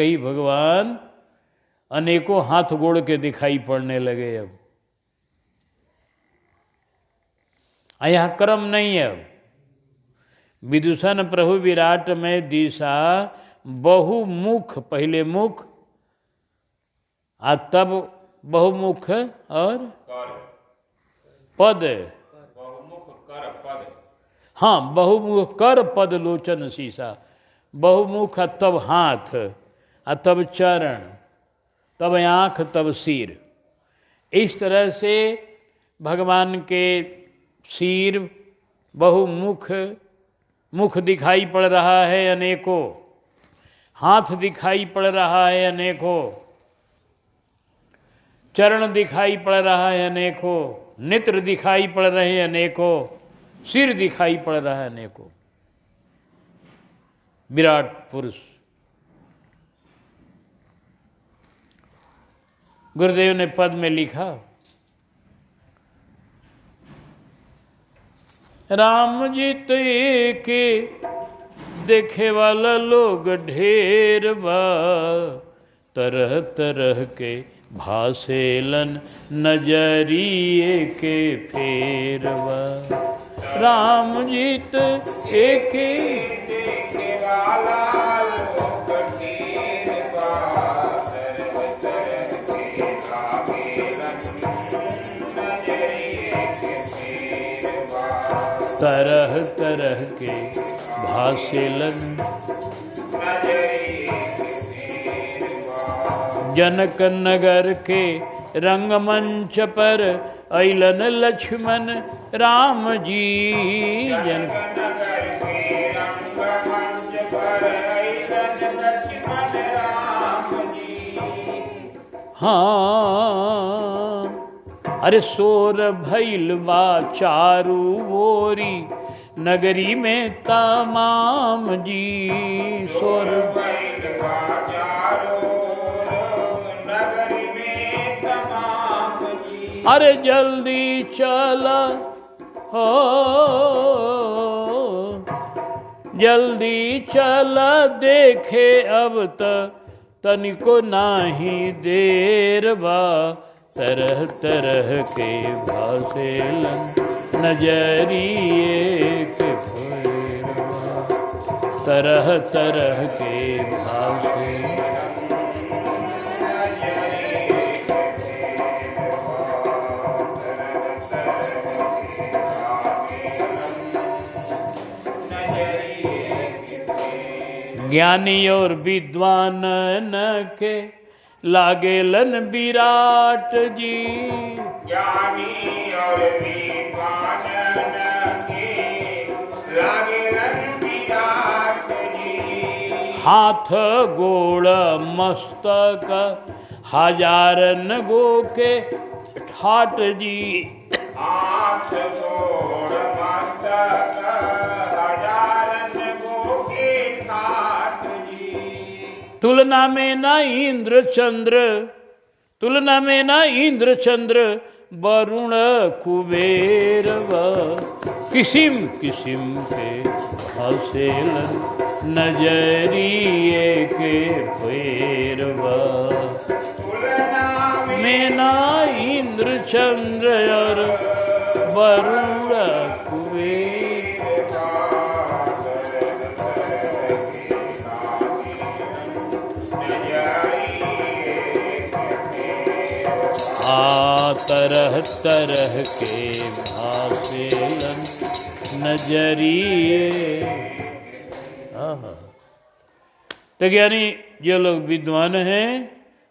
ही भगवान अनेकों हाथ गोड़ के दिखाई पड़ने लगे। अब यहाँ क्रम नहीं है। अब विदूषण प्रभु विराट में दिशा बहुमुख, पहले मुख तब बहुमुख और पद, हाँ बहुमुख कर पद लोचन शीशा, बहुमुख तब हाथ तब चरण, तब आँख, तब सिर। इस तरह से भगवान के सिर बहुमुख, मुख दिखाई पड़ रहा है अनेकों, हाथ दिखाई पड़ रहा है अनेकों, चरण दिखाई पड़ रहा है अनेकों, नेत्र दिखाई पड़ रहे हैं अनेकों, सिर दिखाई पड़ रहा है अनेकों। विराट पुरुष गुरुदेव ने पद में लिखा, राम जी तो के देखे वाला लोग ढेर बा, तरह तरह के भासेलन नजरिए के फेरवा। राम जी तो एक देखे वाला लोग ढेर बा, तरह तरह के भासेलन नजरिए के फेरवा। तरह तरह के भासेलन जनक नगर के रंगमंच पर अइलन लक्ष्मण राम जी। जनक नगर के रंगमंच पर अइलन लक्ष्मण राम जी। हाँ अरे शोर भइल बा चारू ओरी नगरी में तमाम जी। शोर भइल बा चारू नगरी में तमाम जी। अरे जल्दी चला हो, जल्दी चला देखे अब तनिको नाही देर बा। तरह तरह के भासेलन नजरिए के फेरवा। तरह तरह के भासेलन ज्ञानी और विद्वान के लागेलन विराट जी। ज्ञानी और विद्वान के लागेलन विराट जी। हाथ गोड़ मस्तक हजारन गो के ठाट जी। हाथ गोड़ मस्तक हजारन गो के ठाट जी। तुलना में ना इंद्र चंद्र, तुलना में ना इंद्र चंद्र वरुण कुबेर व। किसिम किसिम के हसेलन नजरिए के फेरवा। तुलना में ना इंद्र चंद्र और वरुण कुबेर। तरह तरह के भासेलन नजरिए। तो यानी जो लोग विद्वान हैं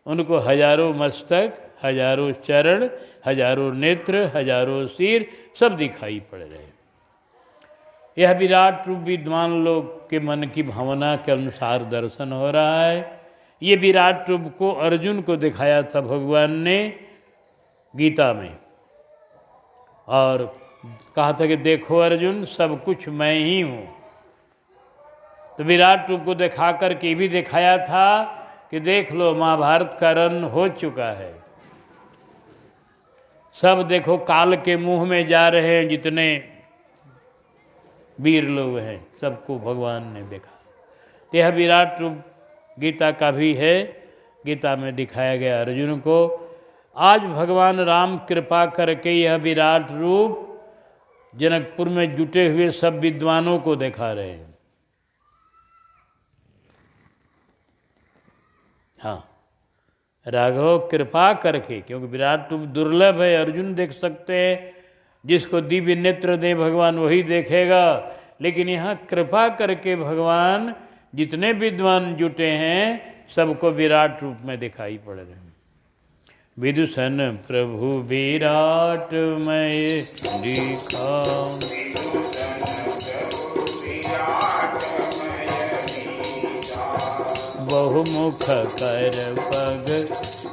उनको हजारों मस्तक, हजारों चरण, हजारों नेत्र, हजारों सिर सब दिखाई पड़ रहे हैं। यह विराट रूप विद्वान लोग के मन की भावना के अनुसार दर्शन हो रहा है। ये विराट रूप को अर्जुन को दिखाया था भगवान ने गीता में, और कहा था कि देखो अर्जुन सब कुछ मैं ही हूँ। तो विराट रूप को दिखा कर के भी दिखाया था कि देख लो महाभारत का रण हो चुका है। सब देखो काल के मुंह में जा रहे हैं, जितने वीर लोग हैं सबको भगवान ने देखा। तो यह विराट रूप गीता का भी है, गीता में दिखाया गया अर्जुन को। आज भगवान राम कृपा करके यह विराट रूप जनकपुर में जुटे हुए सब विद्वानों को दिखा रहे हैं। हाँ, राघव कृपा करके, क्योंकि विराट रूप दुर्लभ है, अर्जुन देख सकते हैं, जिसको दिव्य नेत्र दे भगवान वही देखेगा। लेकिन यहाँ कृपा करके भगवान जितने विद्वान जुटे हैं सबको विराट रूप में दिखाई पड़ रहे हैं। विदुषण प्रभु विराट मय दिखा, बहुमुख कर पग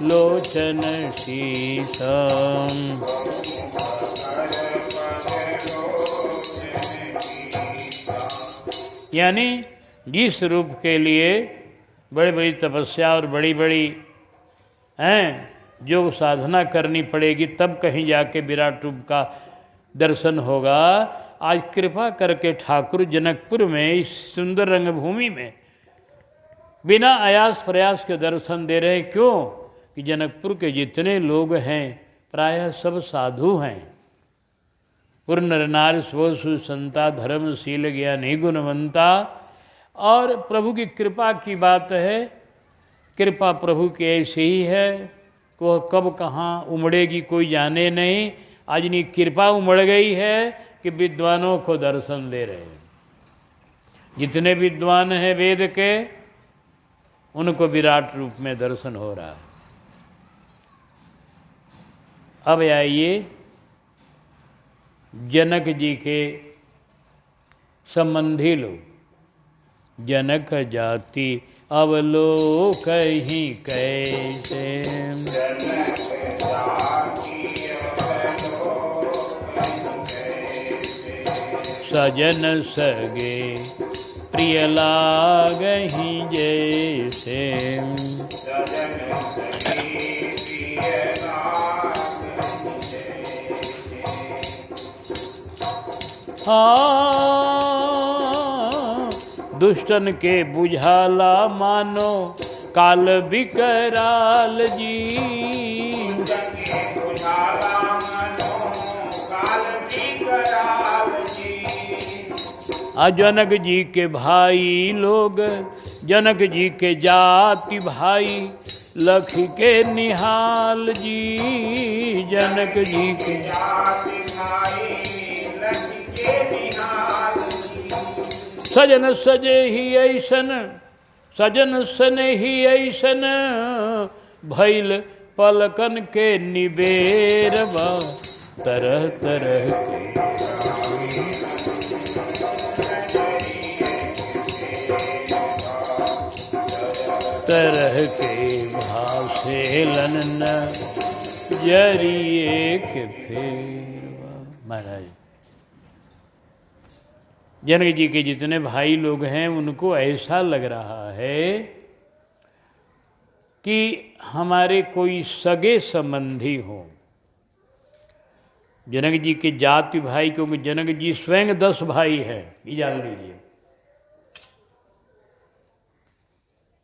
लोचन शीशम। यानी जिस रूप के लिए बड़ी बड़ी तपस्या और बड़ी बड़ी जो साधना करनी पड़ेगी तब कहीं जाके विराट रूप का दर्शन होगा, आज कृपा करके ठाकुर जनकपुर में इस सुंदर रंगभूमि में बिना आयास प्रयास के दर्शन दे रहे। क्यों कि जनकपुर के जितने लोग हैं प्रायः सब साधु हैं। पूर्ण नर नारी स्वसु संता धर्मशील ज्ञानी गुणवंता। और प्रभु की कृपा की बात है, कृपा प्रभु की ऐसी ही है कि वह कब कहाँ उमड़ेगी कोई जाने नहीं। आज इनकी कृपा उमड़ गई है कि विद्वानों को दर्शन दे रहे हैं। जितने विद्वान हैं वेद के उनको विराट रूप में दर्शन हो रहा है। अब आइए जनक जी के संबंधी लोग, जनक जाति अवलोकहि कैसे, सजन सगे प्रिय लागहि जैसे, दुष्टन के बुझाला मानो काल विकराल जी, जनक जी के भाई लोग, जनक जी के जाति भाई लख के निहाल जी, जनक जी के सजन सजे ही ऐसन, सजन सने ही ऐसन, भैल पलकन के निबेरवा तरह तरह के, तरह के भाव से लनन जरिए के फेरवा। महाराज जनक जी के जितने भाई लोग हैं उनको ऐसा लग रहा है कि हमारे कोई सगे संबंधी हो। जनक जी के जाति भाई, क्योंकि जनक जी स्वयं 10 भाई हैं, ये जान लीजिए।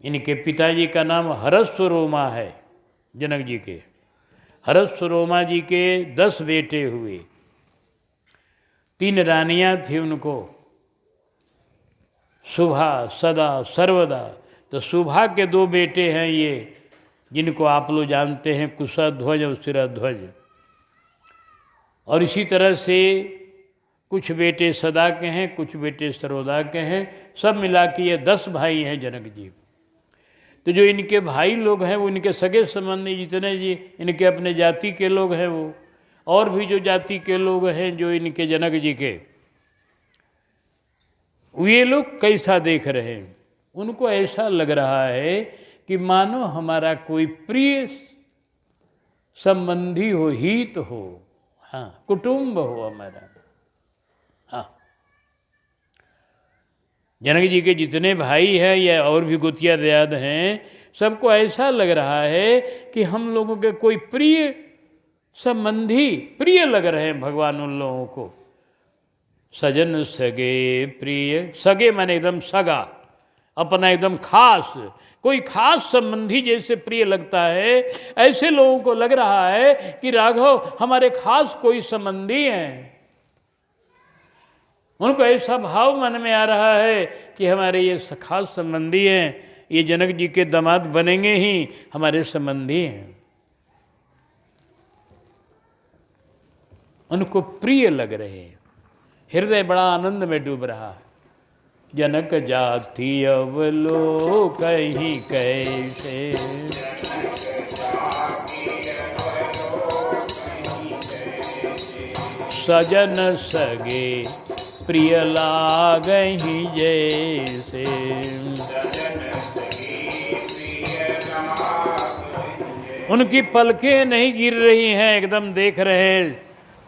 इनके पिताजी का नाम हरस्वरोमा है। जनक जी के हरस्वरोमा जी के 10 बेटे हुए, 3 रानियां थी उनको, शुभा सदा सर्वदा। तो शुभा के 2 बेटे हैं ये, जिनको आप लोग जानते हैं, कुशध्वज और शिरध्वज। और इसी तरह से कुछ बेटे सदा के हैं, कुछ बेटे सर्वदा के हैं, सब मिला के ये 10 भाई हैं जनक जी। तो जो इनके भाई लोग हैं वो इनके सगे संबंधी जितने जी इनके अपने जाति के लोग हैं वो, और भी जो जाति के लोग हैं जो इनके जनक जी के, ये लोग कैसा देख रहे हैं, उनको ऐसा लग रहा है कि मानो हमारा कोई प्रिय संबंधी हो, हित हो, हाँ कुटुंब हो हमारा। हाँ, जनक जी के जितने भाई हैं या और भी गोतिया दयाद हैं, सबको ऐसा लग रहा है कि हम लोगों के कोई प्रिय संबंधी प्रिय लग रहे हैं भगवान उन लोगों को। सजन सगे प्रिय, सगे माने एकदम सगा, अपना एकदम खास, कोई खास संबंधी जैसे प्रिय लगता है, ऐसे लोगों को लग रहा है कि राघव हमारे खास कोई संबंधी हैं। उनको ऐसा भाव मन में आ रहा है कि हमारे ये खास संबंधी हैं, ये जनक जी के दामाद बनेंगे ही हमारे संबंधी हैं। उनको प्रिय लग रहे, हृदय बड़ा आनंद में डूब रहा। जनक जाति अवलोकहि कैसे, सजन सगे प्रिय लागहि जैसे। उनकी पलकें नहीं गिर रही हैं, एकदम देख रहे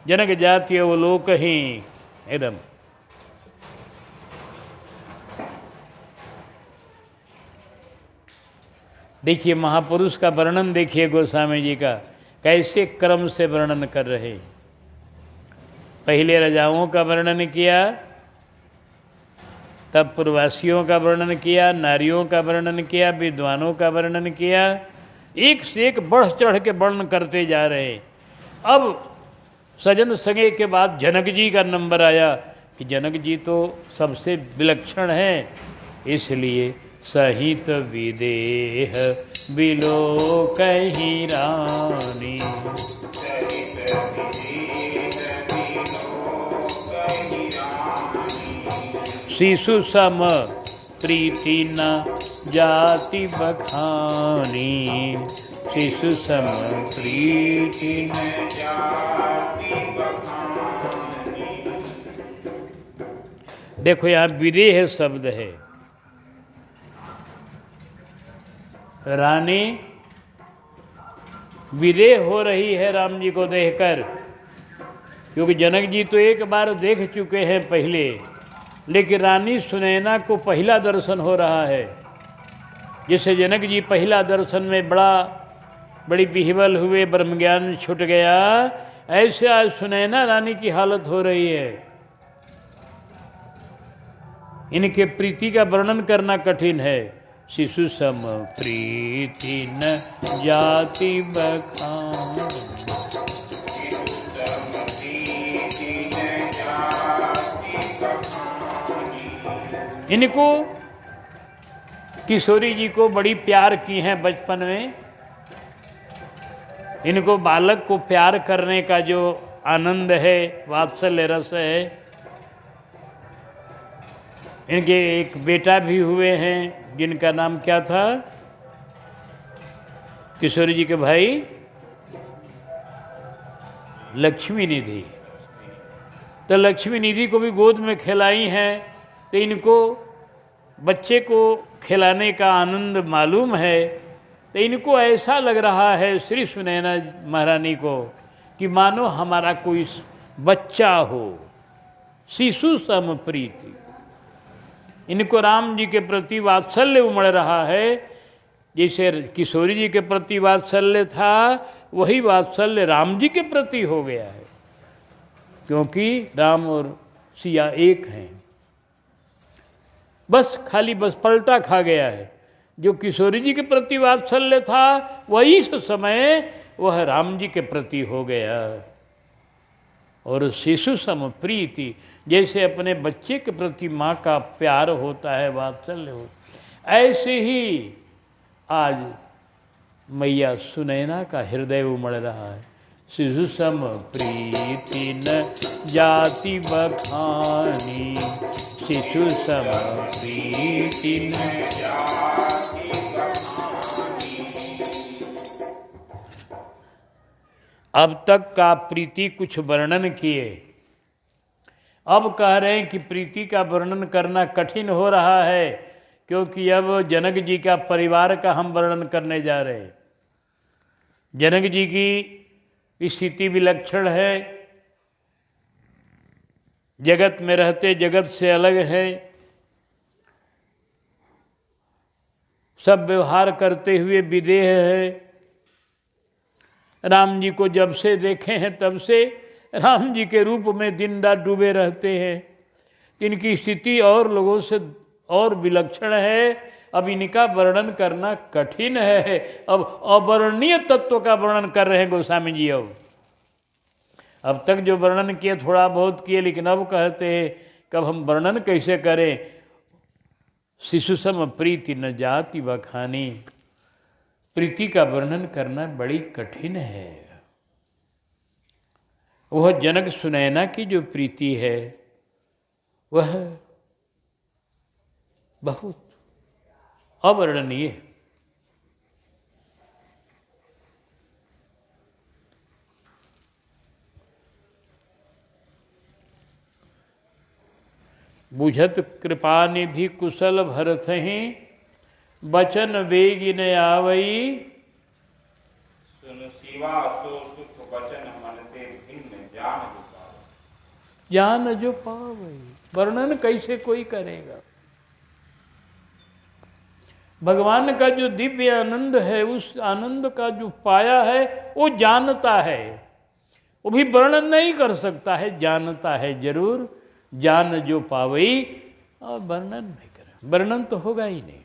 जनक जाति अवलोकहि एकदम। देखिए महापुरुष का वर्णन देखिए गोस्वामी जी का, कैसे क्रम से वर्णन कर रहे। पहले राजाओं का वर्णन किया, तब पूर्ववासियों का वर्णन किया, नारियों का वर्णन किया, विद्वानों का वर्णन किया, एक से एक बढ़ चढ़ के वर्णन करते जा रहे। अब सजन संगे के बाद जनक जी का नंबर आया कि जनक जी तो सबसे विलक्षण हैं, इसलिए सहित विदेह बिलोकहि रानी। शिशु सम प्रीति न जाति बखानी, शिशु सम प्रीति न जाति बखानी। देखो यहाँ विदेह शब्द है। रानी विदेह हो रही है राम जी को देखकर, क्योंकि जनक जी तो एक बार देख चुके हैं पहले, लेकिन रानी सुनैना को पहला दर्शन हो रहा है। जैसे जनक जी पहला दर्शन में बड़ी विह्वल हुए, ब्रह्म ज्ञान छूट गया, ऐसे आज सुनैना रानी की हालत हो रही है। इनके प्रीति का वर्णन करना कठिन है। शिशु सम प्रीति न जाति बखानी, इनको किशोरी जी को बड़ी प्यार की है बचपन में। इनको बालक को प्यार करने का जो आनंद है, वात्सल्य रस है। इनके एक बेटा भी हुए हैं जिनका नाम क्या था, किशोरी जी के भाई लक्ष्मी निधि। तो लक्ष्मी निधि को भी गोद में खिलाई हैं, तो इनको बच्चे को खिलाने का आनंद मालूम है। तो इनको ऐसा लग रहा है श्री सुनैना महारानी को कि मानो हमारा कोई बच्चा हो। शिशु सम प्रीति, इनको राम जी के प्रति वात्सल्य उमड़ रहा है। जैसे किशोरी जी के प्रति वात्सल्य था, वही वात्सल्य राम जी के प्रति हो गया है, क्योंकि राम और सिया एक हैं। बस खाली पलटा खा गया है। जो किशोरी जी के प्रति वात्सल्य था, वही इस समय वह राम जी के प्रति हो गया। और शिशु सम प्रीति, जैसे अपने बच्चे के प्रति माँ का प्यार होता है, वात्सल्य होता, ऐसे ही आज मैया सुनैना का हृदय उमड़ रहा है। शिशु सम प्रीति न जाति बखानी, शिशु सम प्रीति न जाति बखानी। अब तक का प्रीति कुछ वर्णन किए, अब कह रहे हैं कि प्रीति का वर्णन करना कठिन हो रहा है, क्योंकि अब जनक जी का परिवार का हम वर्णन करने जा रहे हैं। जनक जी की स्थिति विलक्षण है, जगत में रहते जगत से अलग है, सब व्यवहार करते हुए विदेह है। राम जी को जब से देखे हैं तब से राम जी के रूप में दिन रात डूबे रहते हैं। इनकी स्थिति और लोगों से और विलक्षण है, अब इनका वर्णन करना कठिन है। अब अवर्णनीय तत्व का वर्णन कर रहे हैं गोस्वामी जी। अब तक जो वर्णन किए थोड़ा बहुत किए, लेकिन अब कहते हैं कब हम वर्णन कैसे करें। शिशु सम प्रीति न जाति बखानी, प्रीति का वर्णन करना बड़ी कठिन है। वह जनक सुनैना की जो प्रीति है वह बहुत अवर्णनीय। बुझत कृपानिधि कुशल भरत हैं, बचन वेगी न आवई। सुन शिवा सो सुख वचन मन से भिन्न ज्ञान जो पावई। वर्णन कैसे कोई करेगा। भगवान का जो दिव्य आनंद है, उस आनंद का जो पाया है वो जानता है, वो भी वर्णन नहीं कर सकता है, जानता है जरूर। जान जो पावई, और वर्णन नहीं करे। वर्णन तो होगा ही नहीं।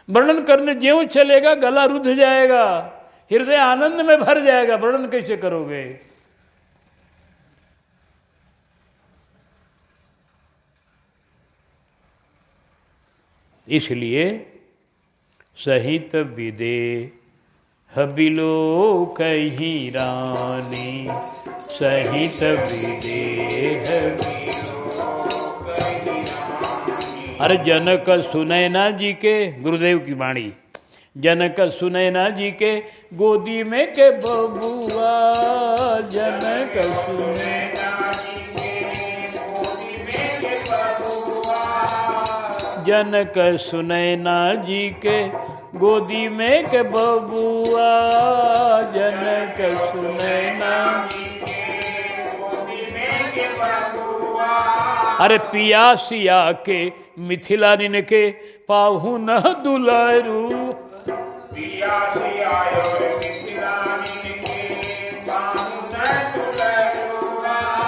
वर्णन करने ज्यों चलेगा गला रुध जाएगा, हृदय आनंद में भर जाएगा। वर्णन कैसे करोगे। इसलिए सहित विदेह बिलो कहीं रानी, सहित विदेह। अरे जनक सुनैना जी के, गुरुदेव की वाणी, जनक सुनैना जी के गोदी में के बबुआ, जनक सुनैना जनक सुनैना जी के गोदी में के बबुआ, जनक सुनैना। अरे पियासिया के मिथिला निन के पाहु न दुलारू,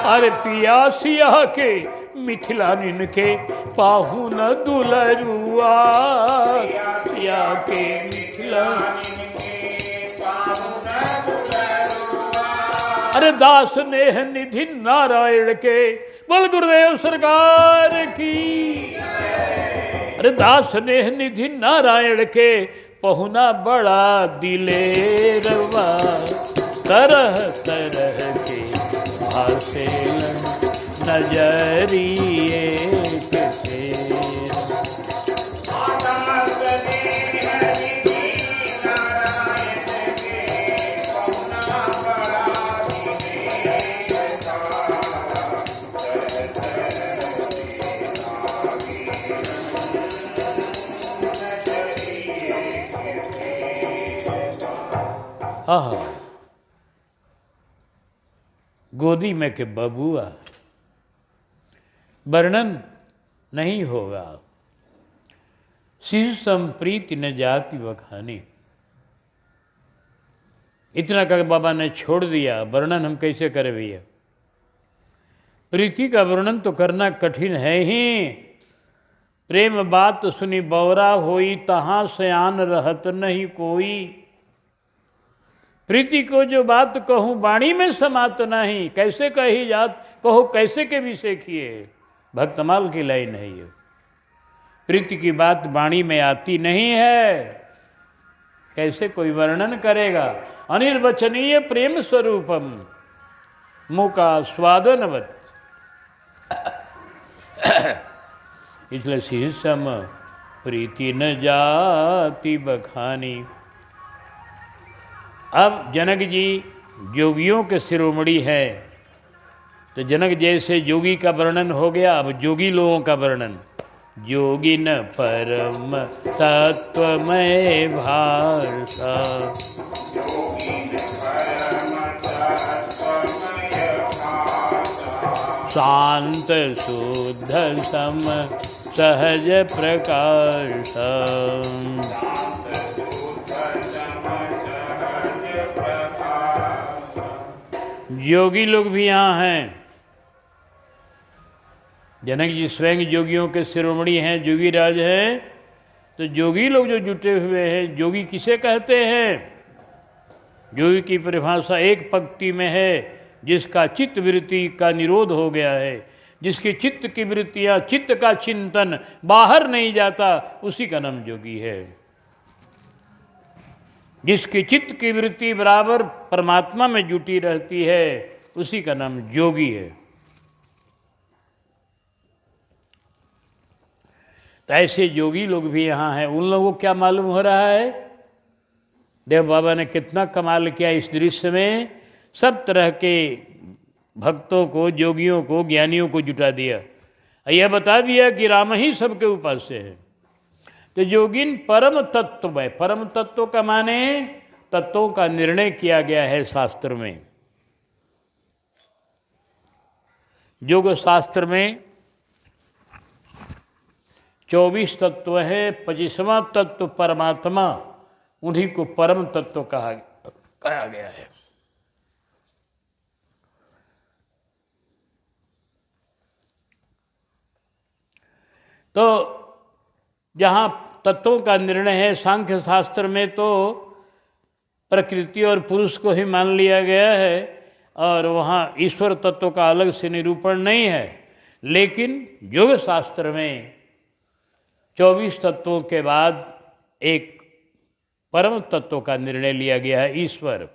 अरे पियासिया के मिथिला निन के पाहु न दुलरुआ, या के मिथिला। अरे दास नेह निधि नारायण के, बोल गुरुदेव सरकार की। अरे दास नेह निधि नारायण के पहुना बड़ा दिलेरवा, तरह तरह के भासे नजरिए के। हाँ, गोदी में के बबुआ, वर्णन नहीं होगा। शिशु संप्रीति न जाति बखानी, इतना का बाबा ने छोड़ दिया। वर्णन हम कैसे करें भैया। प्रीति का वर्णन तो करना कठिन है ही। प्रेम बात सुनी बौरा होई, तहां सयान रहत नहीं कोई। प्रीति को जो बात कहूँ वाणी में समात नहीं, कैसे कही जात कहो कैसे के विषय किए। भक्तमाल की लाइन है ये। प्रीति की बात वाणी में आती नहीं है, कैसे कोई वर्णन करेगा। अनिर्वचनीय प्रेम स्वरूपम मुका स्वादनवत। इसलिए शिशम प्रीति न जाति बखानी। अब जनक जी योगियों के शिरोमणि है, तो जनक जैसे योगी का वर्णन हो गया। अब जोगी लोगों का वर्णन। जोगिन परम तत्वमय भाषा, शांत शुद्ध सम सहज प्रकाश। योगी लोग भी यहाँ हैं। जनक जी स्वयं योगियों के शिरोमणि हैं, जोगी राज हैं। तो योगी लोग जो जुटे हुए हैं, योगी किसे कहते हैं? योगी की परिभाषा एक पंक्ति में है, जिसका चित्त वृत्ति का निरोध हो गया है, जिसकी चित्त की वृत्तियां, चित्त का चिंतन बाहर नहीं जाता, उसी का नाम योगी है। जिसकी चित्त की वृत्ति बराबर परमात्मा में जुटी रहती है, उसी का नाम योगी है। तो ऐसे योगी लोग भी यहाँ हैं। उन लोगों को क्या मालूम हो रहा है? देव बाबा ने कितना कमाल किया इस दृश्य में। सब तरह के भक्तों को, योगियों को, ज्ञानियों को जुटा दिया। यह बता दिया कि राम ही सबके उपास्य है। तो योगिन परम तत्व है। परम तत्व का माने तत्वों का निर्णय किया गया है शास्त्र में। योग शास्त्र में 24 तत्व है। 25वां तत्व परमात्मा, उन्हीं को परम तत्व कहा गया है। तो जहाँ तत्वों का निर्णय है, सांख्य शास्त्र में तो प्रकृति और पुरुष को ही मान लिया गया है, और वहाँ ईश्वर तत्व का अलग से निरूपण नहीं है। लेकिन योग शास्त्र में 24 तत्वों के बाद एक परम तत्व का निर्णय लिया गया है, ईश्वर।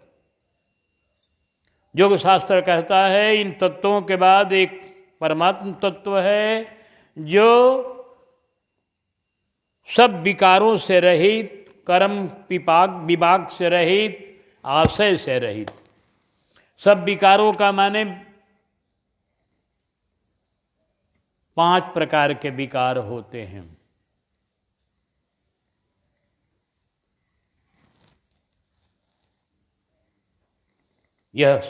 योग शास्त्र कहता है इन तत्वों के बाद एक परमात्म तत्व है, जो सब विकारों से रहित, कर्म विपाक से रहित, आशय से रहित। सब विकारों का माने 5 प्रकार के विकार होते हैं। यह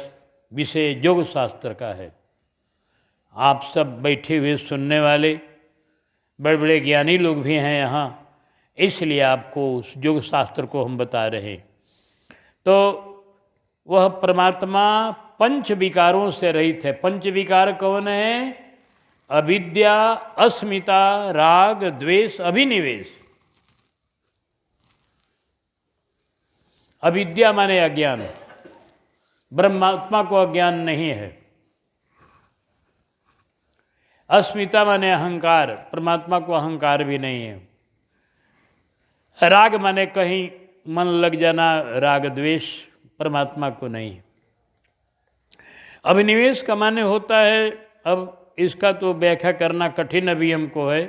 विषय योग शास्त्र का है। आप सब बैठे हुए सुनने वाले बड़े बड़े ज्ञानी लोग भी हैं यहाँ, इसलिए आपको उस योग शास्त्र को हम बता रहे हैं। तो वह परमात्मा 5 विकारों से रहित है। 5 विकार कौन है? अविद्या, अस्मिता, राग, द्वेष, अभिनिवेश। अविद्या माने अज्ञान, ब्रह्मात्मा को अज्ञान नहीं है। अस्मिता माने अहंकार, परमात्मा को अहंकार भी नहीं है। राग माने कहीं मन लग जाना, राग द्वेष, परमात्मा को नहीं। अभिनिवेश का माने होता है, अब इसका तो व्याख्या करना कठिन अभी हमको है,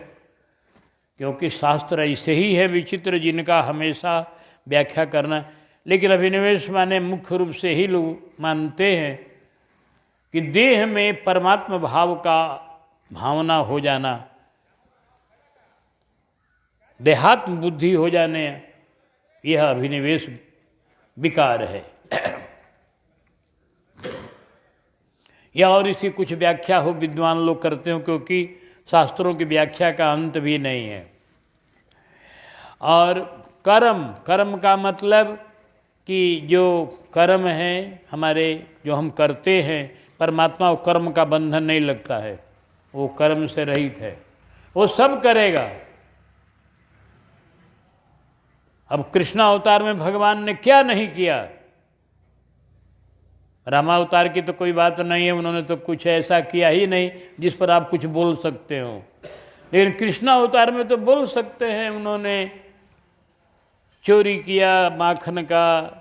क्योंकि शास्त्र ऐसे ही है विचित्र, जिनका हमेशा व्याख्या करना। लेकिन अभिनिवेश माने मुख्य रूप से ही लोग मानते हैं कि देह में परमात्मा भाव का भावना हो जाना, देहात्म बुद्धि हो जाने, यह अभिनिवेश विकार है। या और इसकी कुछ व्याख्या हो, विद्वान लोग करते हो, क्योंकि शास्त्रों की व्याख्या का अंत भी नहीं है। और कर्म, कर्म का मतलब कि जो कर्म है हमारे, जो हम करते हैं, परमात्मा को कर्म का बंधन नहीं लगता है, वो कर्म से रहित है, वो सब करेगा। अब कृष्णावतार में भगवान ने क्या नहीं किया? रामावतार की तो कोई बात नहीं है, उन्होंने तो कुछ ऐसा किया ही नहीं जिस पर आप कुछ बोल सकते हो। लेकिन कृष्णावतार में तो बोल सकते हैं। उन्होंने चोरी किया माखन का,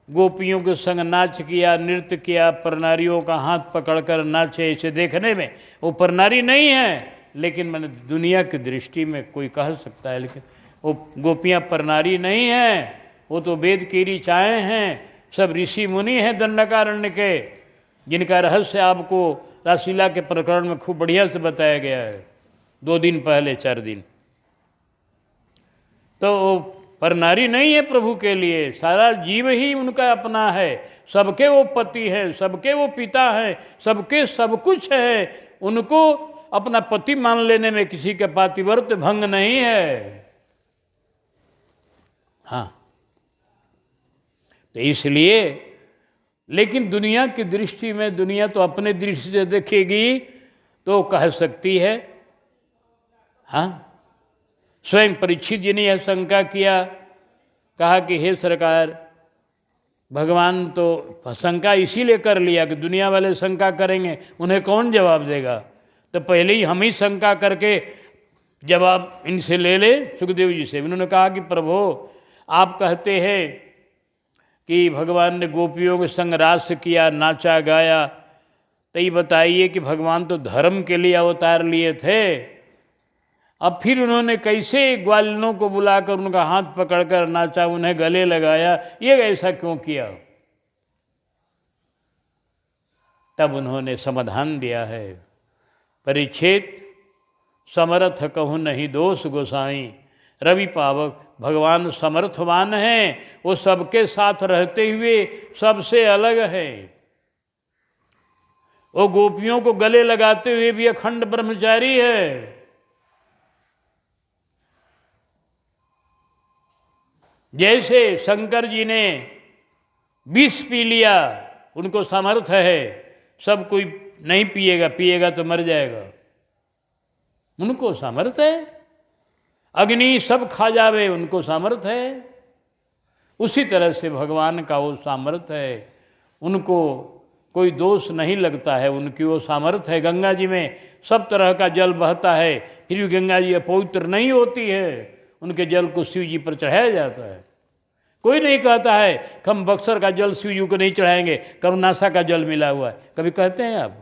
गोपियों के संग नाच किया, नृत्य किया, परनारियों का हाथ पकड़कर नाचे। इसे देखने में वो परनारी नहीं है, लेकिन मैंने दुनिया की दृष्टि में कोई कह सकता है, लेकिन वो गोपियाँ परनारी नहीं हैं, वो तो वेद की ऋचाएँ हैं। सब ऋषि मुनि हैं दंडकारण्य के, जिनका रहस्य आपको रासलीला के प्रकरण में खूब बढ़िया से बताया गया है, 2 दिन पहले, 4 दिन। तो वो परनारी नहीं है प्रभु के लिए, सारा जीव ही उनका अपना है। सबके वो पति हैं, सबके वो पिता हैं, सबके सब कुछ है। उनको अपना पति मान लेने में किसी के पातिव्रत्य भंग नहीं है। हाँ, तो इसलिए, लेकिन दुनिया की दृष्टि में, दुनिया तो अपने दृष्टि से देखेगी तो कह सकती है हाँ स्वयं परीक्षित जी ने यह शंका किया, कहा कि हे सरकार, भगवान तो शंका इसीलिए कर लिया कि दुनिया वाले शंका करेंगे, उन्हें कौन जवाब देगा, तो पहले ही हम ही शंका करके जवाब इनसे ले ले सुखदेव जी से। उन्होंने कहा कि प्रभु, आप कहते हैं कि भगवान ने गोपियों के संग रास किया, नाचा गाया, तो ये बताइए कि भगवान तो धर्म के लिए अवतार लिए थे, अब फिर उन्होंने कैसे ग्वालिनों को बुलाकर उनका हाथ पकड़कर नाचा, उन्हें गले लगाया, ये ऐसा क्यों किया? तब उन्होंने समाधान दिया है, परीक्षित, समर्थ कहूँ नहीं दोष गोसाई, रवि पावक, भगवान समर्थवान हैं, वो सबके साथ रहते हुए सबसे अलग है। वो गोपियों को गले लगाते हुए भी अखंड ब्रह्मचारी है। जैसे शंकर जी ने विष पी लिया, उनको सामर्थ्य है, सब कोई नहीं पिएगा, पिएगा तो मर जाएगा, उनको सामर्थ्य है। अग्नि सब खा जावे, उनको सामर्थ्य है। उसी तरह से भगवान का वो सामर्थ्य है, उनको कोई दोष नहीं लगता है, उनकी वो सामर्थ्य है। गंगा जी में सब तरह का जल बहता है, फिर भी गंगा जी अपवित्र नहीं होती है, उनके जल को शिव जी पर चढ़ाया जाता है। कोई नहीं कहता है कि हम बक्सर का जल शिव जी को नहीं चढ़ाएंगे, करुणासा का जल मिला हुआ है, कभी कहते हैं आप?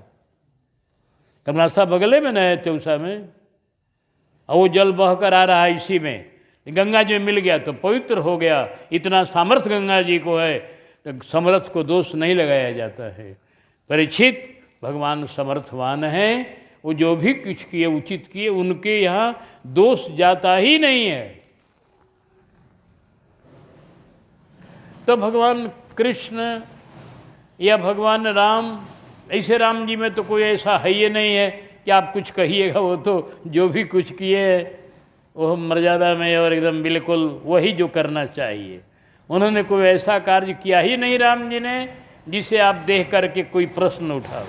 करुणासा बगले में न है, चौसा में, और वो जल बह कर आ रहा है इसी में, गंगा जी में मिल गया तो पवित्र हो गया। इतना सामर्थ्य गंगा जी को है, तो समर्थ को दोष नहीं लगाया जाता है। परीक्षित, भगवान समर्थवान हैं, वो जो भी कुछ किए उचित किए, उनके यहाँ दोष जाता ही नहीं है। तो भगवान कृष्ण या भगवान राम, ऐसे राम जी में तो कोई ऐसा है ही नहीं है कि आप कुछ कहिएगा, वो तो जो भी कुछ किए वो मर्यादा में और एकदम बिल्कुल वही जो करना चाहिए। उन्होंने कोई ऐसा कार्य किया ही नहीं राम जी ने जिसे आप देख करके कोई प्रश्न उठाओ।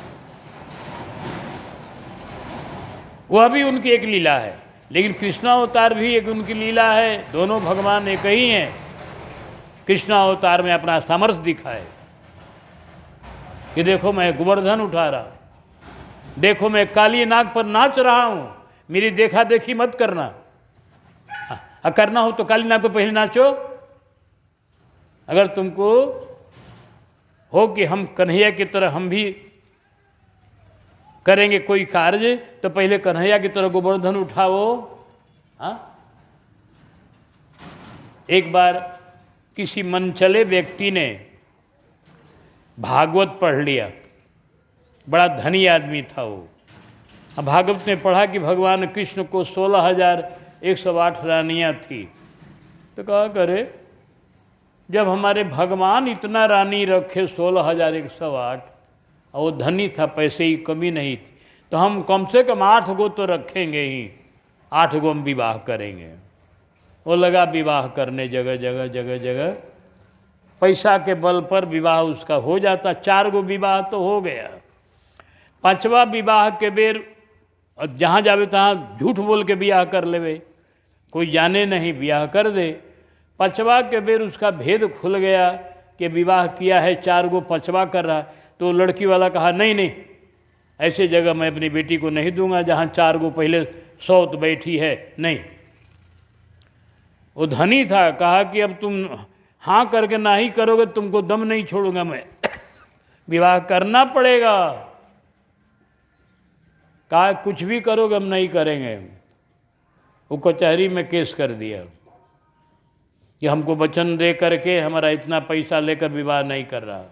वह भी उनकी एक लीला है, लेकिन कृष्णावतार भी एक उनकी लीला है। दोनों भगवान एक ही हैं। कृष्णावतार में अपना सामर्थ्य दिखाए कि देखो मैं गोवर्धन उठा रहा, देखो मैं काली नाग पर नाच रहा हूं, मेरी देखा देखी मत करना। करना हो तो काली नाग पर पहले नाचो। अगर तुमको हो कि हम कन्हैया की तरह हम भी करेंगे कोई कार्य, तो पहले कन्हैया की तरह गोवर्धन उठाओ। हाँ, एक बार किसी मनचले व्यक्ति ने भागवत पढ़ लिया, बड़ा धनी आदमी था वो। अब भागवत में पढ़ा कि भगवान कृष्ण को 16,108 रानियाँ थी, तो कहा करे जब हमारे भगवान इतना रानी रखे 16,108, और वो धनी था, पैसे की कमी नहीं थी, तो हम कम से कम 8 गो तो रखेंगे ही, 8 गो हम विवाह करेंगे। वो लगा विवाह करने, जगह जगह जगह जगह पैसा के बल पर विवाह उसका हो जाता। 4 गो विवाह तो हो गया। 5वां विवाह के बेर जहाँ जावे तहाँ झूठ बोल के ब्याह कर लेवे, कोई जाने नहीं, ब्याह कर दे। 5वां के बेर उसका भेद खुल गया कि विवाह किया है, 4 गो 5वां कर रहा। तो लड़की वाला कहा नहीं नहीं, ऐसे जगह मैं अपनी बेटी को नहीं दूंगा जहाँ 4 गो पहले सौत बैठी है, नहीं। वो धनी था, कहा कि अब तुम हाँ करके ना ही करोगे, तुमको दम नहीं छोड़ूंगा मैं, विवाह करना पड़ेगा। कहा कुछ भी करोगे हम नहीं करेंगे। वो कचहरी में केस कर दिया कि हमको वचन दे करके हमारा इतना पैसा लेकर विवाह नहीं कर रहा।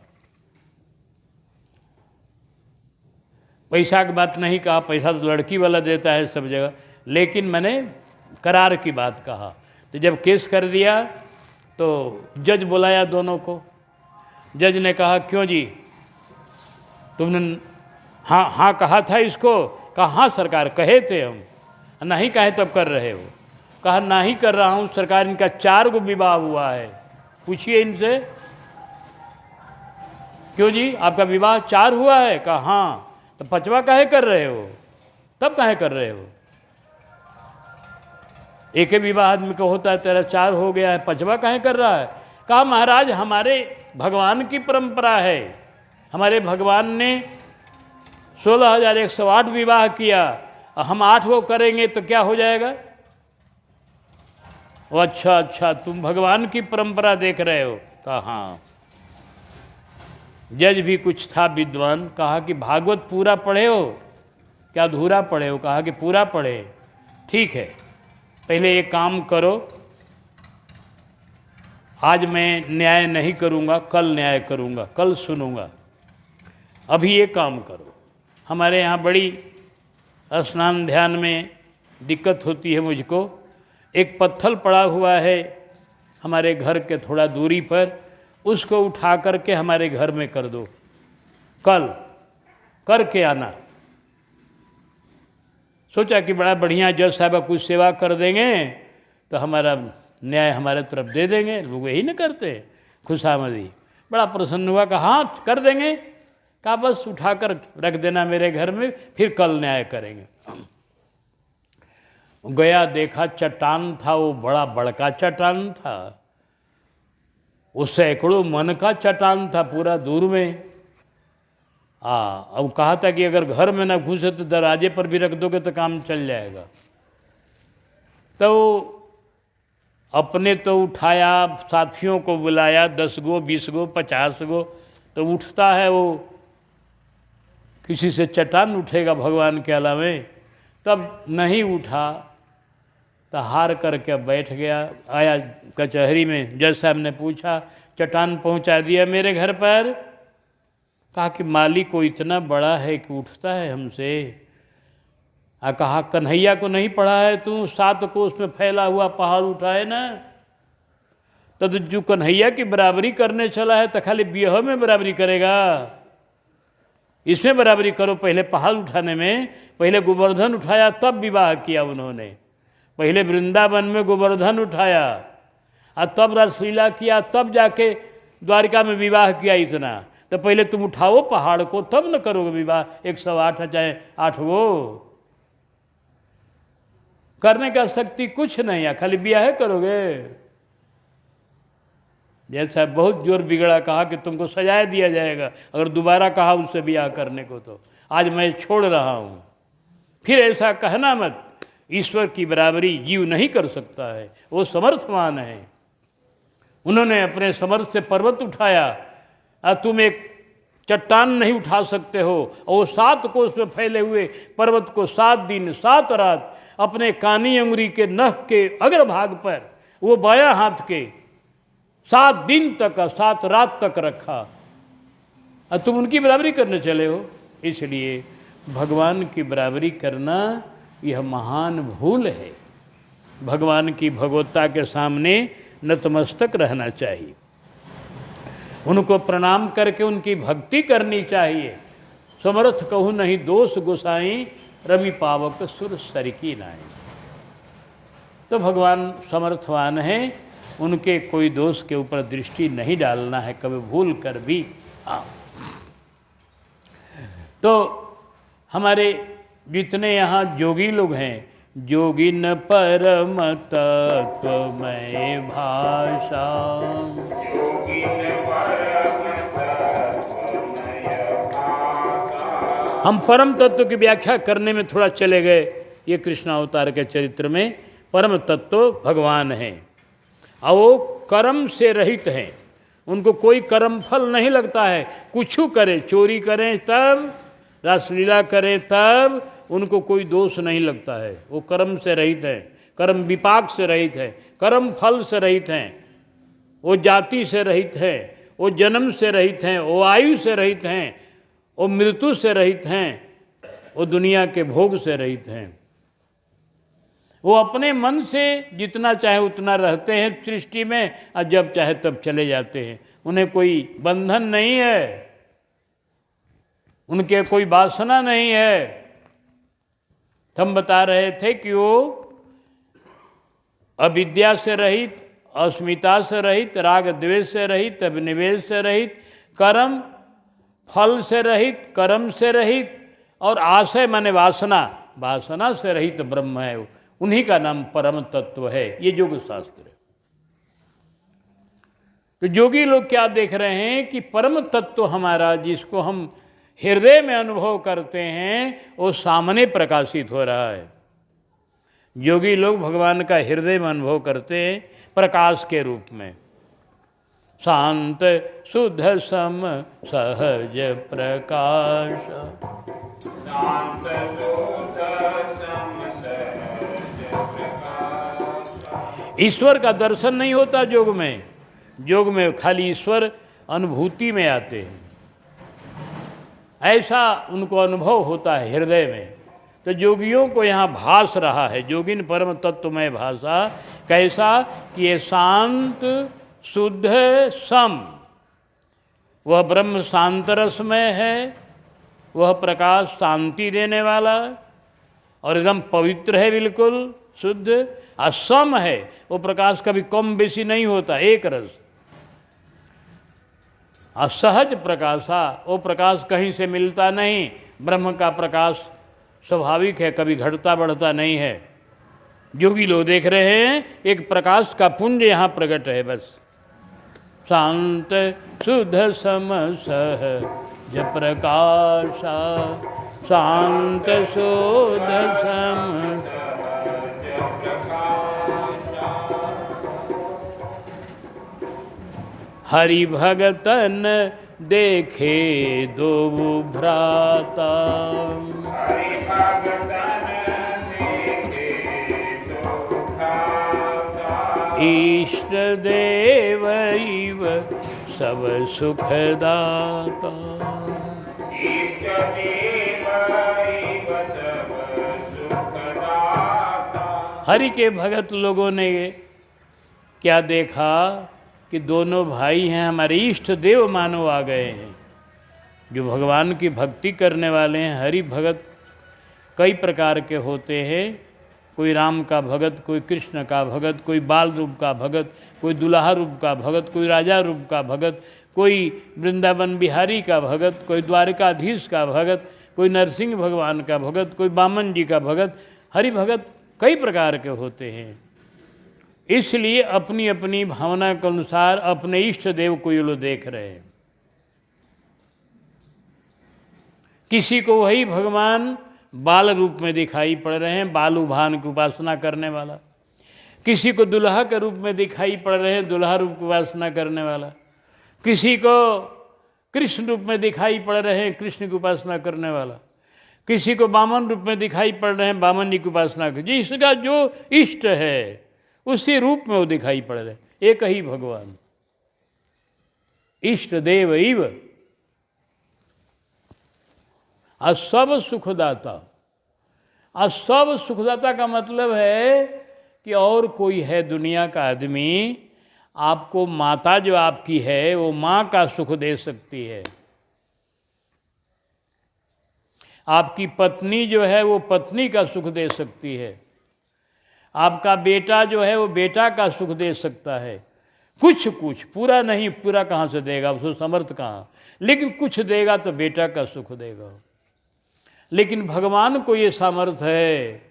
पैसा की बात नहीं कहा, पैसा तो लड़की वाला देता है सब जगह, लेकिन मैंने करार की बात कहा। तो जब केस कर दिया तो जज बुलाया दोनों को। जज ने कहा क्यों जी, तुमने हाँ हाँ कहा था इसको? कहा हाँ सरकार, कहे थे हम। नहीं कहे तब कर रहे हो? कहा नहीं कर रहा हूँ सरकार, इनका 4 गो विवाह हुआ है, पूछिए इनसे। क्यों जी आपका विवाह 4 हुआ है? कहा हाँ। तो 5वां काहे कर रहे हो? तब काहे कर रहे हो? एक ही विवाह आदमी का होता है, तेरा 4 हो गया है, 5वां काहे कर रहा है? कहा महाराज हमारे भगवान की परंपरा है, हमारे भगवान ने 16,108 विवाह किया, हम 8 वो करेंगे तो क्या हो जाएगा? वो अच्छा अच्छा तुम भगवान की परंपरा देख रहे हो? कहा हाँ। जज भी कुछ था विद्वान, कहा कि भागवत पूरा पढ़े हो क्या अधूरा पढ़े हो? कहा कि पूरा पढ़े। ठीक है, पहले एक काम करो, आज मैं न्याय नहीं करूँगा, कल न्याय करूँगा, कल सुनूंगा। अभी एक काम करो, हमारे यहाँ बड़ी स्नान ध्यान में दिक्कत होती है मुझको, एक पत्थर पड़ा हुआ है हमारे घर के थोड़ा दूरी पर, उसको उठा करके हमारे घर में कर दो, कल करके आना। सोचा कि बड़ा बढ़िया जज साहब कुछ सेवा कर देंगे तो हमारा न्याय हमारे तरफ दे देंगे, लोग यही ना करते, खुशामदी। बड़ा प्रसन्न हुआ, कहा हाँ कर देंगे। कहा बस उठा कर रख देना मेरे घर में, फिर कल न्याय करेंगे। गया देखा चट्टान था, वो बड़ा बड़का चट्टान था, वो सैकड़ों मन का चट्टान था पूरा दूर में। अब कहा था कि अगर घर में ना घुसे तो दरवाजे पर भी रख दोगे तो काम चल जाएगा। तो अपने तो उठाया, साथियों को बुलाया, 10 गो 20 गो 50 गो, तो उठता है वो, किसी से चट्टान उठेगा भगवान के अलावे? तब नहीं उठा तो हार करके बैठ गया। आया कचहरी में, जज साहब ने पूछा चट्टान पहुंचा दिया मेरे घर पर? कहा कि मालिक को इतना बड़ा है कि उठता है हमसे। कहा कन्हैया को नहीं पढ़ा है तू? 7 कोस में फैला हुआ पहाड़ उठाए ना, तो जो कन्हैया की बराबरी करने चला है तो खाली बियाह में बराबरी करेगा? इसमें बराबरी करो, पहले पहाड़ उठाने में। पहले गोवर्धन उठाया तब विवाह किया उन्होंने, पहले वृंदावन में गोवर्धन उठाया और तब रासलीला किया, तब जाके द्वारिका में विवाह किया। इतना तो पहले तुम उठाओ पहाड़ को, तब न करोगे विवाह। 108 चाहे 8 वो करने का शक्ति कुछ नहीं है, खाली ब्याह करोगे। जैसा बहुत जोर बिगड़ा, कहा कि तुमको सजाए दिया जाएगा अगर दोबारा कहा उससे ब्याह करने को, तो आज मैं छोड़ रहा हूँ। फिर ऐसा कहना मत, ईश्वर की बराबरी जीव नहीं कर सकता है, वो समर्थवान है। उन्होंने अपने समर्थ से पर्वत उठाया, तुम एक चट्टान नहीं उठा सकते हो। और वो 7 कोस में फैले हुए पर्वत को 7 दिन 7 रात अपने कानी अंगुरी के नख के अग्रभाग पर, वो बायां हाथ के 7 दिन तक 7 रात तक रखा, और तुम उनकी बराबरी करने चले हो। इसलिए भगवान की बराबरी करना यह महान भूल है। भगवान की भगवत्ता के सामने नतमस्तक रहना चाहिए, उनको प्रणाम करके उनकी भक्ति करनी चाहिए। समर्थ कहूँ नहीं दोष गोसाई, रवि पावक सुर सर की नाई। तो भगवान समर्थवान है, उनके कोई दोष के ऊपर दृष्टि नहीं डालना है कभी भूल कर भी। तो हमारे जितने यहाँ जोगी लोग हैं, जोगिन परम तत्वमय भाषा, हम परम तत्व की व्याख्या करने में थोड़ा चले गए। ये कृष्ण अवतार के चरित्र में परम तत्व भगवान हैं, और वो कर्म से रहित हैं, उनको कोई कर्म फल नहीं लगता है। कुछ करें, चोरी करें तब, रासलीला करें तब, उनको कोई दोष नहीं लगता है। वो कर्म से रहित है, कर्म विपाक से रहित है, कर्म फल से रहित हैं, वो जाति से रहित है, वो जन्म से रहित हैं, वो आयु से रहित हैं, वो मृत्यु से रहित हैं, वो दुनिया के भोग से रहित हैं। वो अपने मन से जितना चाहे उतना रहते हैं सृष्टि में, और जब चाहे तब चले जाते हैं। उन्हें कोई बंधन नहीं है, उनके कोई वासना नहीं है। हम बता रहे थे कि वो अविद्या से रहित, अस्मिता से रहित, राग द्वेष से रहित, अभिनिवेश से रहित, कर्म फल से रहित, कर्म से रहित, और आशय माने वासना, वासना से रहित ब्रह्म है। उन्हीं का नाम परम तत्व है। ये योग शास्त्र है। तो योगी लोग क्या देख रहे हैं कि परम तत्व हमारा, जिसको हम हृदय में अनुभव करते हैं, वो सामने प्रकाशित हो रहा है। योगी लोग भगवान का हृदय में अनुभव करते हैं प्रकाश के रूप में। शांत शुद्ध सम सहज प्रकाश, शांत शुद्ध सम सहज प्रकाश। ईश्वर का दर्शन नहीं होता योग में। योग में खाली ईश्वर अनुभूति में आते हैं, ऐसा उनको अनुभव होता है हृदय में। तो योगियों को यहाँ भास रहा है, योगिन परम तत्वमय भाषा। कैसा कि ये शांत शुद्ध सम, वह ब्रह्म शांत रसमय है, वह प्रकाश शांति देने वाला और एकदम पवित्र है, बिल्कुल शुद्ध। असम है, वो प्रकाश कभी कम बेसी नहीं होता, एक रस। असहज प्रकाशा, वो प्रकाश कहीं से मिलता नहीं। ब्रह्म का प्रकाश स्वाभाविक है, कभी घटता बढ़ता नहीं है। योगी लोग देख रहे हैं एक प्रकाश का पुंज यहाँ प्रकट है बस। शांत शुद्ध सम सहज प्रकाशा, शांत शुद्ध सम। हरि भगतन देखे दो भ्राता, हरि भगतन देखे दो भ्राता। इष्ट देव इव सब सुखदाता, इष्ट देव इव सब सुखदाता। हरि के भगत लोगों ने क्या देखा कि दोनों भाई हैं, हमारे इष्ट देव मानो आ गए हैं। जो भगवान की भक्ति करने वाले हैं, हरि भगत कई प्रकार के होते हैं। कोई राम का भगत, कोई कृष्ण का भगत, कोई बाल रूप का भगत, कोई दुल्हा रूप का भगत, कोई राजा रूप का भगत, कोई वृंदावन बिहारी का भगत, कोई द्वारकाधीश का भगत, कोई नरसिंह भगवान का भगत, कोई बामन जी का भगत। हरि भगत कई प्रकार के होते हैं। इसलिए अपनी अपनी भावना के अनुसार अपने इष्ट देव को ये लोग देख रहे हैं। किसी को वही भगवान बाल रूप में दिखाई पड़ रहे हैं, बालू भान की उपासना करने वाला। किसी को दुल्हा के रूप में दिखाई पड़ रहे हैं, दुल्हा रूप की उपासना करने वाला। किसी को कृष्ण रूप में दिखाई पड़ रहे हैं, कृष्ण की उपासना करने वाला। किसी को बामन रूप में दिखाई पड़ रहे हैं, बामन जी की उपासना कर। जिसका जो इष्ट है उसी रूप में वो दिखाई पड़ रहे, एक ही भगवान इष्ट देव इव सब सुखदाता। सब सुखदाता का मतलब है कि और कोई है दुनिया का आदमी, आपको माता जो आपकी है वो माँ का सुख दे सकती है। आपकी पत्नी जो है वो पत्नी का सुख दे सकती है। आपका बेटा जो है वो बेटा का सुख दे सकता है। कुछ कुछ, पूरा नहीं, पूरा कहाँ से देगा, उसको समर्थ कहाँ, लेकिन कुछ देगा तो बेटा का सुख देगा। लेकिन भगवान को ये सामर्थ है,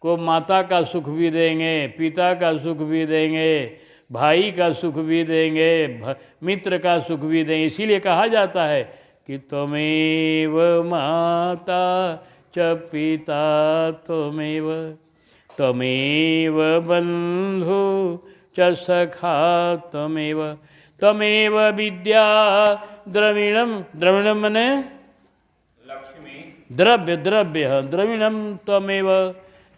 को माता का सुख भी देंगे, पिता का सुख भी देंगे, भाई का सुख भी देंगे, मित्र का सुख भी देंगे। इसीलिए कहा जाता है कि त्वमेव माता च पिता त्वमेव, त्वमेव बंधु च सखा त्वमेव, त्वमेव विद्या द्रविणम। द्रविणम मने लक्ष्मी, द्रव्य, द्रव्य द्रविणम त्वमेव,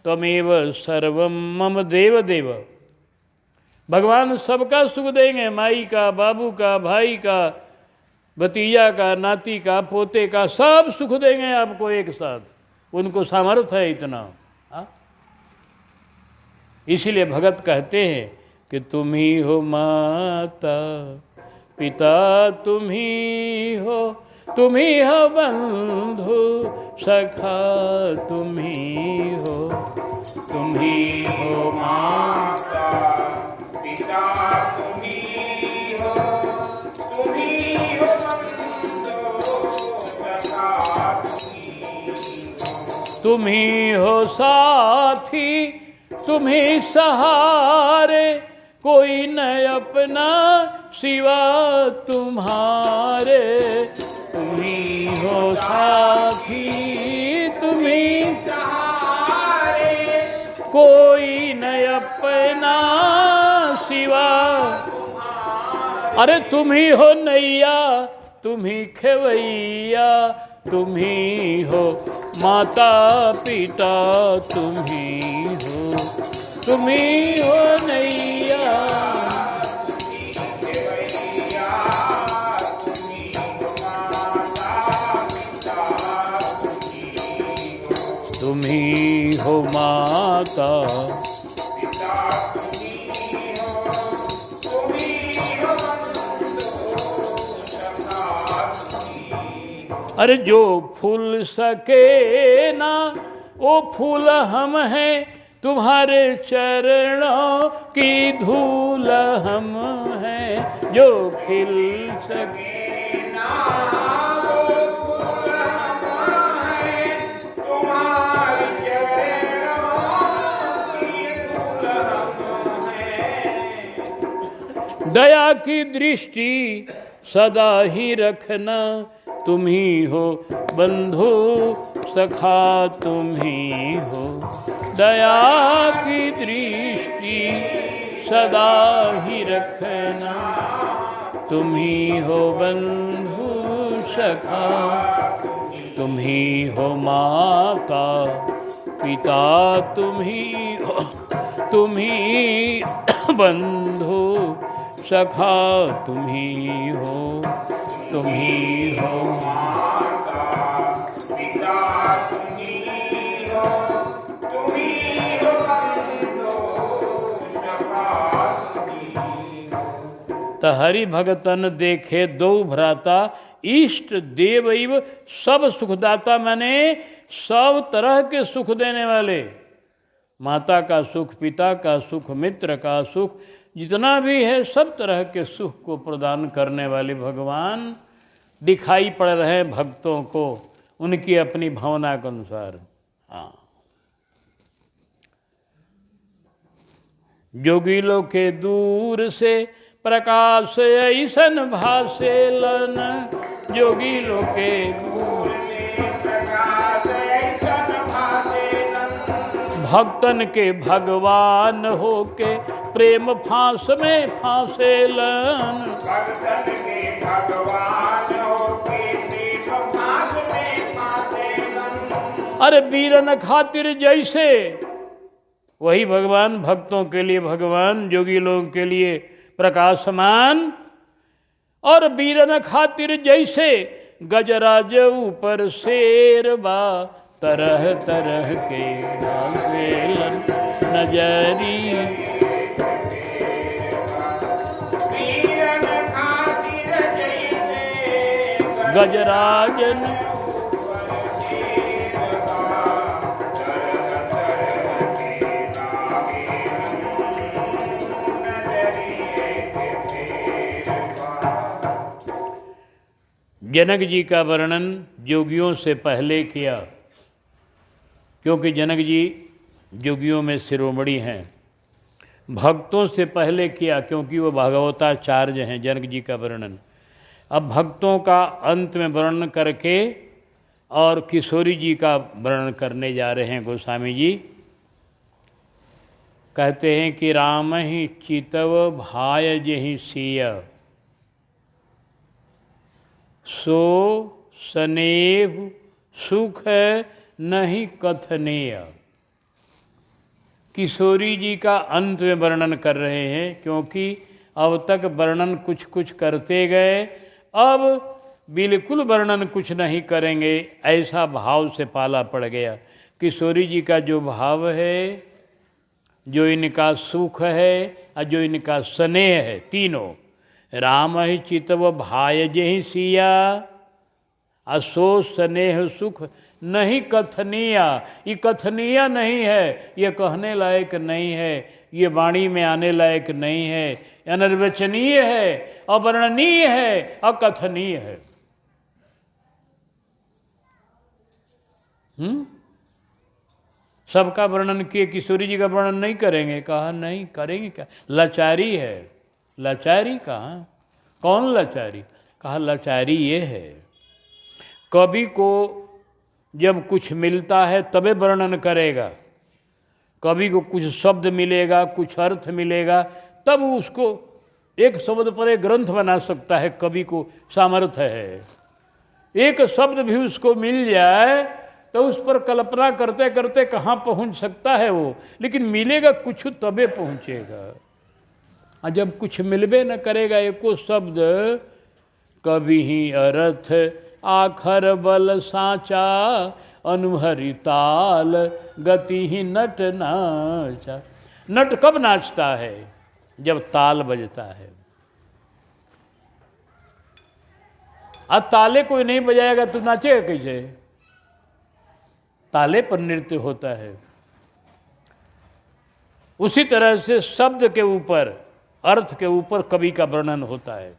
त्वमेव सर्वम मम देव देव। भगवान सबका सुख देंगे, माई का, बाबू का, भाई का, भतीजा का, नाती का, पोते का, सब सुख देंगे आपको एक साथ। उनको सामर्थ्य है इतना। इसीलिए भगत कहते हैं कि तुम ही हो माता पिता, तुम ही हो बंधु सखा, तुम ही हो माता पिता, तुम ही हो बंधु सखा, तुम ही हो साथी तुम्ही सहारे, कोई न अपना सिवा तुम्हारे। तुम्ही हो साथी, तुम्ही सहारे, कोई न अपना सिवा। अरे तुम्ही हो नैया, तुम्ही खेवैया, तुम्ही हो माता पिता, तुम्ही हो नैया। तुम्ही हो माता अरे जो फूल सके ना वो फूल हम हैं, तुम्हारे चरणों की धूल हम हैं। जो खिल सके ना वो फूल हम हैं, तुम्हारे चरणों की धूल हम हैं। दया की दृष्टि सदा ही रखना, तुम्ही हो बंधु सखा, तुम्ही हो दया की दृष्टि सदा ही रखना, तुम्ही हो बंधु सखा, तुम्ही हो माता पिता, तुम्ही बंधु सखा, तुम्ही हो माता पिता, तुम्ही हो त हरि भगतन देखे दो भ्राता, इष्ट देवैव सब सुखदाता। मैंने सब तरह के सुख देने वाले, माता का सुख, पिता का सुख, मित्र का सुख, जितना भी है सब तरह के सुख को प्रदान करने वाले भगवान दिखाई पड़ रहे हैं भक्तों को, उनकी अपनी भावना के अनुसार। हाँ, जोगी लोग के दूर से प्रकाश ऐसन भासेलन, जोगी लोग के दूर से प्रकाश ऐसन भासेलन, भक्तन के भगवान होके प्रेम फांस में फांसेलन, भक्तन के भगवान होके प्रेम फांस में फांसेलन। अरे वीरन खातिर जैसे, वही भगवान भक्तों के लिए भगवान, जोगी लोगों के लिए प्रकाशमान, और वीरन खातिर जैसे गजराज ऊपर शेरबा, तरह तरह के डालेलन नजरी। गजराजन जनक जी का वर्णन जोगियों से पहले किया, क्योंकि जनक जी जोगियों में शिरोमणि हैं। भक्तों से पहले किया क्योंकि वो भागवताचार्य हैं, जनक जी का वर्णन। अब भक्तों का अंत में वर्णन करके और किशोरी जी का वर्णन करने जा रहे हैं। गोस्वामी जी कहते हैं कि राम ही चितव भाय जहि सिय, सो स्नेह सुख नहीं कथनीय। किशोरी जी का अंत में वर्णन कर रहे हैं, क्योंकि अब तक वर्णन कुछ कुछ करते गए, अब बिल्कुल वर्णन कुछ नहीं करेंगे, ऐसा भाव से पाला पड़ गया। किशोरी जी का जो भाव है, जो इनका सुख है और जो इनका स्नेह है, तीनों राम ही चितव भाय जहि सिया, असो स्नेह सुख नहीं कथनीय। ये कथनीय नहीं है, ये कहने लायक नहीं है, ये वाणी में आने लायक नहीं है, अनिर्वचनीय है, अवर्णनीय है, अकथनीय है। सबका वर्णन किए, किशोरी जी का वर्णन नहीं करेंगे? कहा नहीं करेंगे, क्या लाचारी है। लाचारी कहाँ, कौन लाचारी? कहा लाचारी ये है, कवि को जब कुछ मिलता है तबे वर्णन करेगा। कवि को कुछ शब्द मिलेगा, कुछ अर्थ मिलेगा, तब उसको एक शब्द पर एक ग्रंथ बना सकता है। कवि को सामर्थ्य है, एक शब्द भी उसको मिल जाए तो उस पर कल्पना करते करते कहाँ पहुँच सकता है वो, लेकिन मिलेगा कुछ तबे पहुँचेगा। और जब कुछ मिलबे न करेगा एको शब्द, कभी ही अर्थ आखर बल साचा, अनुभरी ताल गति ही नट नाचा। नट कब नाचता है? जब ताल बजता है। अब ताले कोई नहीं बजाएगा तो नाचेगा कैसे? ताले पर नृत्य होता है। उसी तरह से शब्द के ऊपर, अर्थ के ऊपर कवि का वर्णन होता है।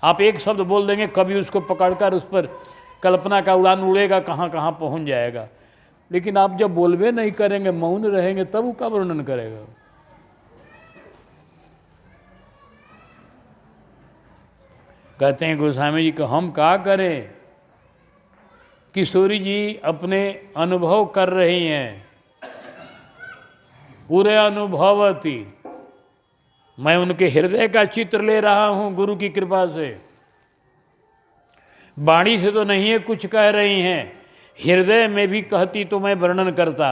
आप एक शब्द बोल देंगे, कवि उसको पकड़कर उस पर कल्पना का उड़ान उड़ेगा, कहाँ कहाँ पहुँच जाएगा। लेकिन आप जब बोलबे नहीं करेंगे, मौन रहेंगे, तब उसका वर्णन करेगा। कहते हैं गोस्वामी जी को हम क्या करें? किशोरी जी अपने अनुभव कर रही हैं, पूरे अनुभवती। मैं उनके हृदय का चित्र ले रहा हूं गुरु की कृपा से। वाणी से तो नहीं है कुछ कह रही हैं, हृदय में भी कहती तो मैं वर्णन करता,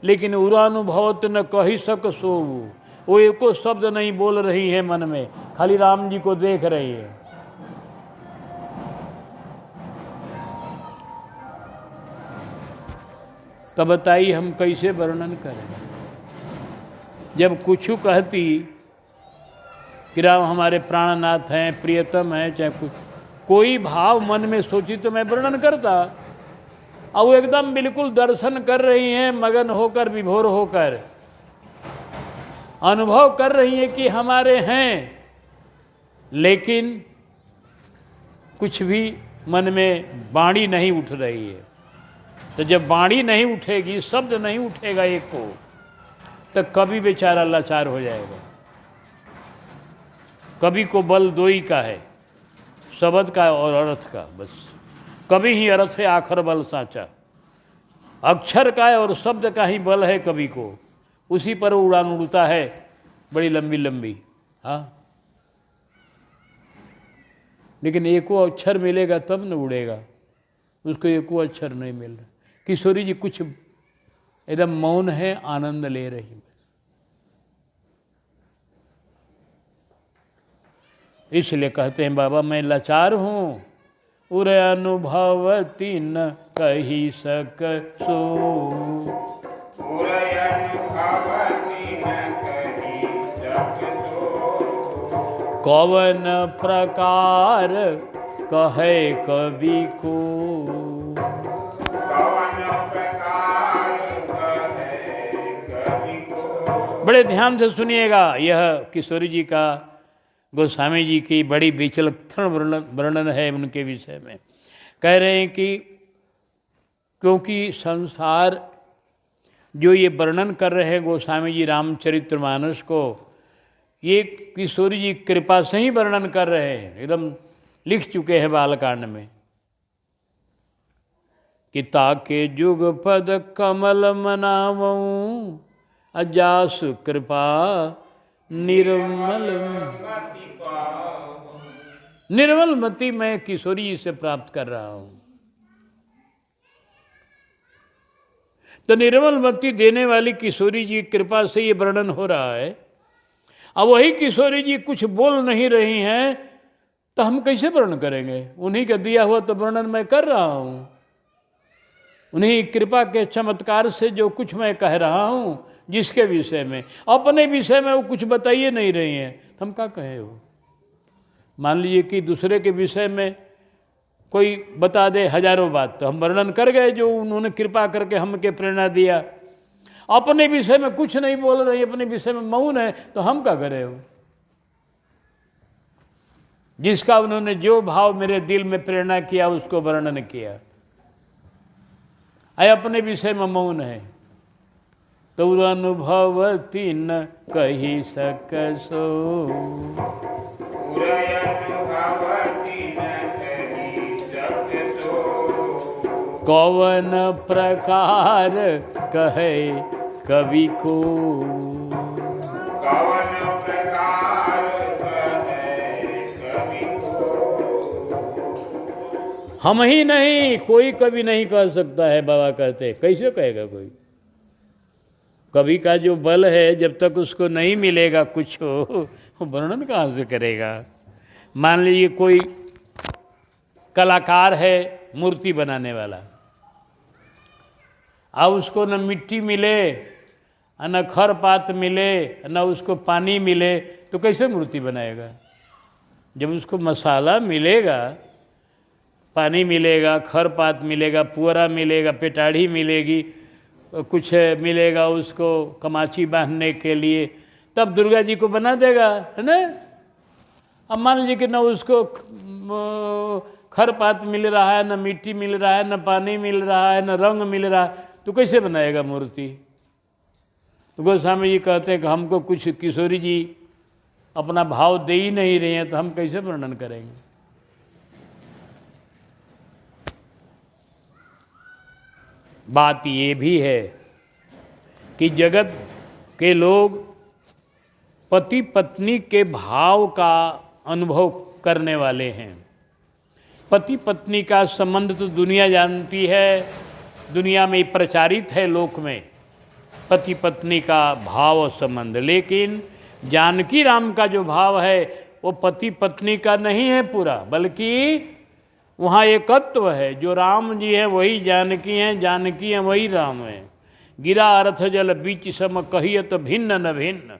लेकिन उरानुभवत न कही सक सो। वो एको शब्द नहीं बोल रही है मन में, खाली राम जी को देख रही है। तब बताइए हम कैसे वर्णन करें? जब कुछ कहती कि राम हमारे प्राणनाथ हैं, प्रियतम हैं, चाहे कुछ कोई भाव मन में सोची तो मैं वर्णन करता। अब वो एकदम बिल्कुल दर्शन कर रही हैं, मगन होकर, विभोर होकर अनुभव कर रही हैं कि हमारे हैं, लेकिन कुछ भी मन में वाणी नहीं उठ रही है। तो जब वाणी नहीं उठेगी, शब्द नहीं उठेगा एक को, तो कवि बेचारा लाचार हो जाएगा। कवि को बल दो ही का है, शब्द का और अर्थ का, बस। कवि ही अर्थ है, आखर बल साचा। अक्षर का है और शब्द का ही बल है कवि को, उसी पर उड़ान उड़ता है बड़ी लंबी लंबी। हाँ, लेकिन एको अक्षर मिलेगा तब न उड़ेगा, उसको एको अक्षर नहीं मिल रहा। किशोरी जी कुछ एकदम मौन है, आनंद ले रही। इसलिए कहते हैं बाबा मैं लाचार हूँ, उर अनुभवती न कही सक सो। कवन प्रकार कहे कवि को। बड़े ध्यान से सुनिएगा, यह किशोरी जी का, गोस्वामी जी की बड़ी विचक्षण वर्णन है उनके विषय में। कह रहे हैं कि क्योंकि संसार जो ये वर्णन कर रहे हैं गोस्वामी जी रामचरितमानस को, ये किशोरी जी कृपा से ही वर्णन कर रहे हैं, एकदम लिख चुके हैं बालकांड में कि ताके जुग पद कमल मनावऊं, अजासु कृपा निर्मल मति मैं किशोरी जी से प्राप्त कर रहा हूं। तो निर्मल मति देने वाली किशोरी जी की कृपा से ये वर्णन हो रहा है। अब वही किशोरी जी कुछ बोल नहीं रही हैं, तो हम कैसे वर्णन करेंगे? उन्हीं का दिया हुआ तो वर्णन मैं कर रहा हूं, उन्हीं कृपा के चमत्कार से जो कुछ मैं कह रहा हूं, जिसके विषय में, अपने विषय में वो कुछ बताइए नहीं रही हैं, तो हम क्या कहें? वो मान लीजिए कि दूसरे के विषय में कोई बता दे हजारों बात, तो हम वर्णन कर गए जो उन्होंने कृपा करके हमके प्रेरणा दिया। अपने विषय में कुछ नहीं बोल रही, अपने विषय में मौन है, तो हम क्या करें? वो जिसका उन्होंने जो भाव मेरे दिल में प्रेरणा किया उसको वर्णन किया, आए अपने विषय में मौन है। तुरनुभवति न कही सकसो। कौन प्रकार कहे कवि को, हम ही नहीं कोई कवि नहीं कह सकता है। बाबा कहते कैसे कहेगा कोई? कवि का जो बल है जब तक उसको नहीं मिलेगा कुछ हो, वर्णन कहाँ से करेगा? मान लीजिए कोई कलाकार है मूर्ति बनाने वाला, अब उसको न मिट्टी मिले न खरपात मिले न उसको पानी मिले तो कैसे मूर्ति बनाएगा? जब उसको मसाला मिलेगा, पानी मिलेगा, खरपात मिलेगा, पुअरा मिलेगा, पेटाढ़ी मिलेगी, कुछ मिलेगा उसको कमाची बांधने के लिए, तब दुर्गा जी को बना देगा, है ना? अब मान लीजिए कि न उसको खरपात मिल रहा है, न मिट्टी मिल रहा है, न पानी मिल रहा है, न रंग मिल रहा है, तो कैसे बनाएगा मूर्ति? तो गोस्वामी जी कहते हैं कि हमको कुछ किशोरी जी अपना भाव दे ही नहीं रहे हैं तो हम कैसे वर्णन करेंगे? बात ये भी है कि जगत के लोग पति पत्नी के भाव का अनुभव करने वाले हैं। पति पत्नी का संबंध तो दुनिया जानती है, दुनिया में प्रचारित है लोक में पति पत्नी का भाव और संबंध, लेकिन जानकी राम का जो भाव है वो पति पत्नी का नहीं है पूरा, बल्कि वहाँ एकत्व है। जो राम जी हैं वही जानकी हैं, जानकी हैं वही राम हैं। गिरा अर्थ जल बीच सम कहियत भिन्न न भिन्न,